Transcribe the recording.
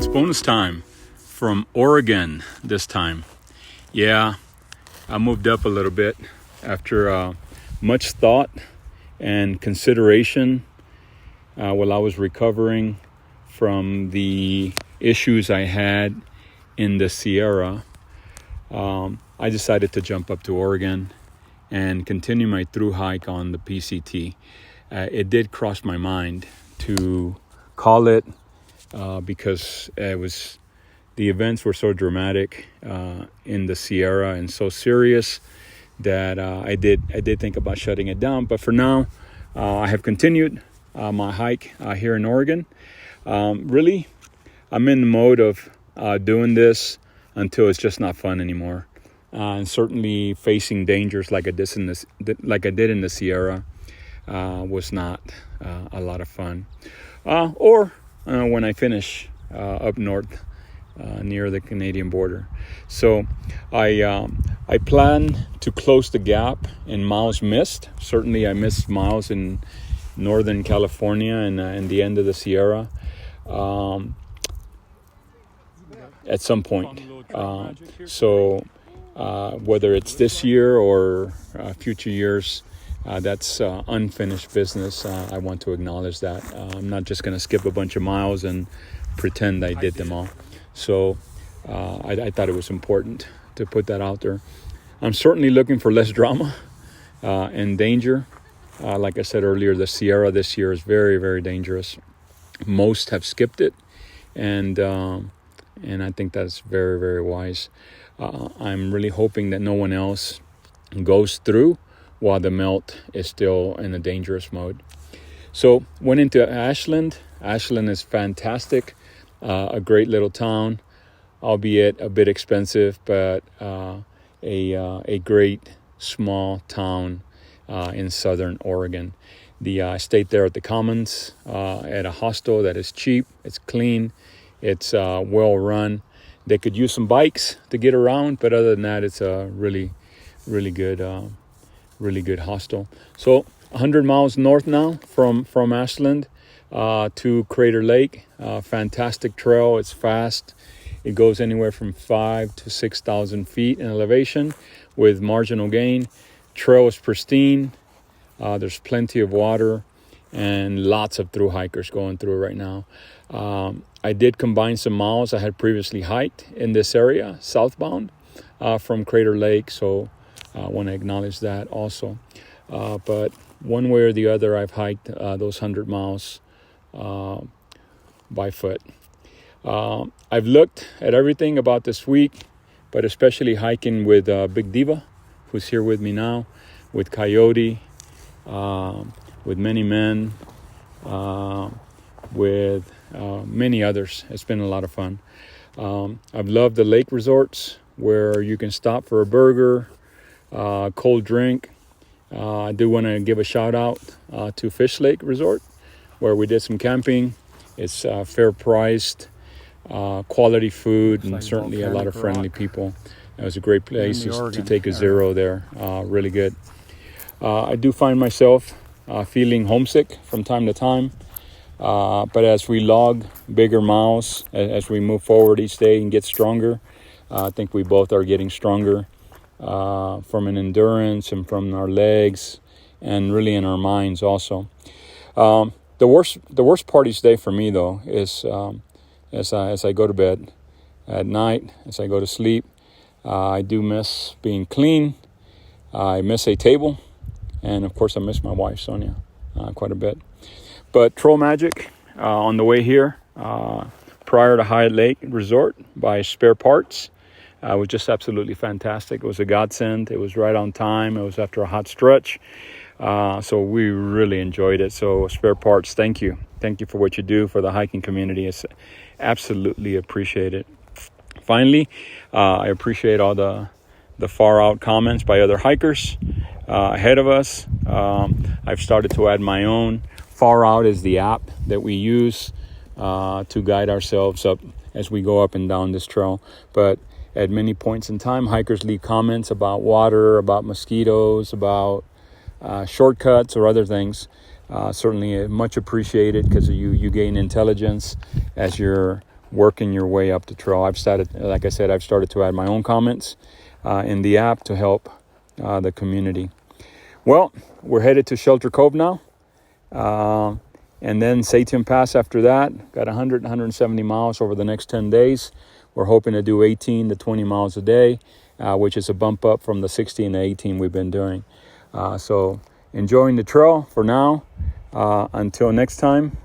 It's bonus time from Oregon this time. Yeah, I moved up a little bit after much thought and consideration while I was recovering from the issues I had in the Sierra. I decided to jump up to Oregon and continue my through hike on the PCT. It did cross my mind to call it because the events were so dramatic in the Sierra and so serious that I did think about shutting it down. But for now, I have continued my hike here in Oregon. Really, I'm in the mode of doing this until it's just not fun anymore. And certainly facing dangers like I did in the Sierra was not a lot of fun. Or when I finish up north near the Canadian border. So I plan to close the gap in miles missed. Certainly I missed miles in Northern California and the end of the Sierra at some point. So whether it's this year or future years, that's unfinished business. I want to acknowledge that. I'm not just going to skip a bunch of miles and pretend I did them all. So I thought it was important to put that out there. I'm certainly looking for less drama and danger. Like I said earlier, the Sierra this year is very, very dangerous. Most have skipped it, and I think that's very, very wise. I'm really hoping that no one else goes through while the melt is still in a dangerous mode. So went into Ashland. Ashland is fantastic, a great little town, albeit a bit expensive, but a great small town in southern Oregon. I stayed there at the Commons at a hostel that is cheap, it's clean, it's well run. They could use some bikes to get around, but other than that, it's a really, really good hostel. So 100 miles north now from Ashland to Crater Lake. Fantastic trail. It's fast. It goes anywhere from 5,000 to 6,000 feet in elevation with marginal gain. Trail is pristine. There's plenty of water and lots of through hikers going through it right now. I did combine some miles I had previously hiked in this area, southbound, from Crater Lake. So I want to acknowledge that also. But one way or the other, I've hiked those 100 miles by foot. I've looked at everything about this week, but especially hiking with Big Diva, who's here with me now, with Coyote, with Many Men, with many others. It's been a lot of fun. I've loved the lake resorts where you can stop for a burger, cold drink. I do want to give a shout out to Fish Lake Resort, where we did some camping. It's fair priced, quality food, and certainly a lot of friendly people. It was a great place to take a zero there. Really good. I do find myself feeling homesick from time to time. But as we log bigger miles, as we move forward each day and get stronger, I think we both are getting stronger from an endurance and from our legs and really in our minds also. The worst part each day for me, though, is as I go to bed at night, as I go to sleep, I do miss being clean. I miss a table. And, of course, I miss my wife, Sonia, quite a bit. But Troll Magic on the way here, prior to Hyatt Lake Resort by Spare Parts, was just absolutely fantastic. It was a godsend. It was right on time. It was after a hot stretch. So we really enjoyed it. So Spare Parts, thank you. Thank you for what you do for the hiking community. It's absolutely appreciated. Finally, I appreciate all the far out comments by other hikers ahead of us. I've started to add my own. Far Out is the app that we use to guide ourselves up as we go up and down this trail. But at many points in time, hikers leave comments about water, about mosquitoes, about shortcuts or other things. Certainly much appreciated because you gain intelligence as you're working your way up the trail. I've started to add my own comments in the app to help the community. Well, we're headed to Shelter Cove now. And then Satium Pass after that. Got 170 miles over the next 10 days. We're hoping to do 18 to 20 miles a day, which is a bump up from the 16 to 18 we've been doing. So enjoying the trail for now. Until next time.